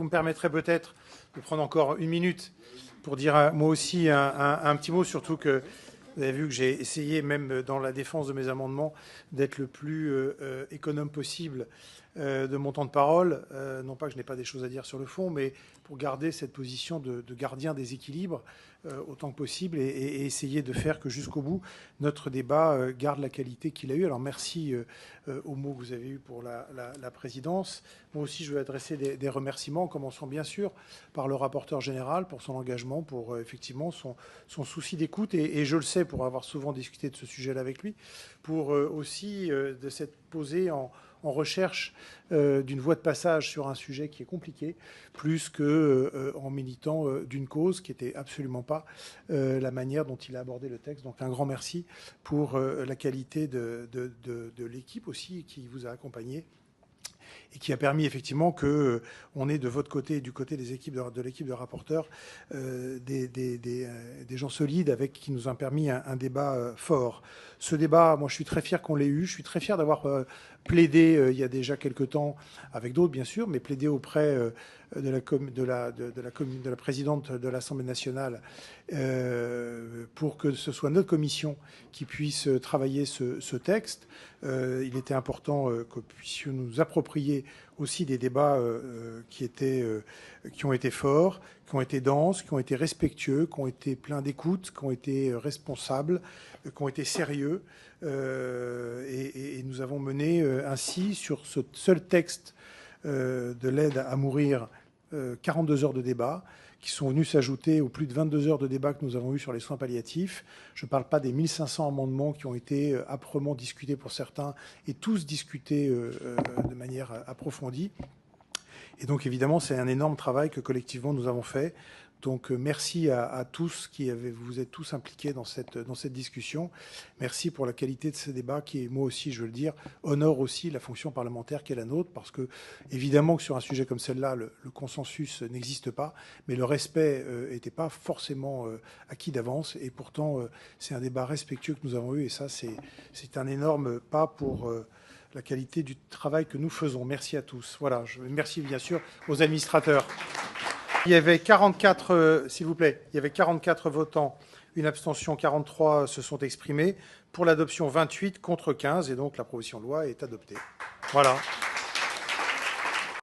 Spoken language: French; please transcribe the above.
Vous me permettrez peut-être de prendre encore une minute pour dire moi aussi un petit mot, surtout que vous avez vu que j'ai essayé, même dans la défense de mes amendements, d'être le plus économe possible de mon temps de parole. Non pas que je n'ai pas des choses à dire sur le fond, mais pour garder cette position de gardien des équilibres autant que possible et essayer de faire que jusqu'au bout, notre débat garde la qualité qu'il a eu. Alors merci aux mots que vous avez eus pour la présidence. Moi aussi, je veux adresser des remerciements, en commençant bien sûr par le rapporteur général pour son engagement, pour effectivement son souci d'écoute, et je le sais pour avoir souvent discuté de ce sujet-là avec lui, pour aussi de s'être posé en recherche d'une voie de passage sur un sujet qui est compliqué, plus qu'en militant d'une cause qui n'était absolument pas la manière dont il a abordé le texte. Donc un grand merci pour la qualité de l'équipe aussi qui vous a accompagné et qui a permis effectivement qu'on ait de votre côté et du côté des équipes de l'équipe de rapporteurs des gens solides avec qui nous ont permis un débat fort. Ce débat, moi je suis très fier qu'on l'ait eu, je suis très fier d'avoir plaidé il y a déjà quelque temps, avec d'autres bien sûr, mais plaidé auprès de la présidente de l'Assemblée nationale pour que ce soit notre commission qui puisse travailler ce texte. Il était important que puissions nous approprier aussi des débats qui ont été forts, qui ont été denses, qui ont été respectueux, qui ont été pleins d'écoute, qui ont été responsables, qui ont été sérieux. Et nous avons mené ainsi, sur ce seul texte de l'aide à mourir, 42 heures de débat, qui sont venus s'ajouter aux plus de 22 heures de débat que nous avons eu sur les soins palliatifs. Je ne parle pas des 1500 amendements qui ont été âprement discutés pour certains, et tous discutés de manière approfondie. Et donc évidemment, c'est un énorme travail que collectivement nous avons fait. Donc merci à tous vous êtes tous impliqués dans cette discussion. Merci pour la qualité de ce débat qui est, moi aussi, je veux le dire, honore aussi la fonction parlementaire qui est la nôtre, parce que évidemment que sur un sujet comme celle-là, le consensus n'existe pas, mais le respect n'était pas forcément acquis d'avance, et pourtant c'est un débat respectueux que nous avons eu, et ça c'est un énorme pas pour la qualité du travail que nous faisons. Merci à tous. Voilà, merci bien sûr aux administrateurs. Il y avait 44, s'il vous plaît, il y avait 44 votants, une abstention, 43 se sont exprimés. Pour l'adoption, 28 contre 15, et donc la proposition de loi est adoptée. Voilà.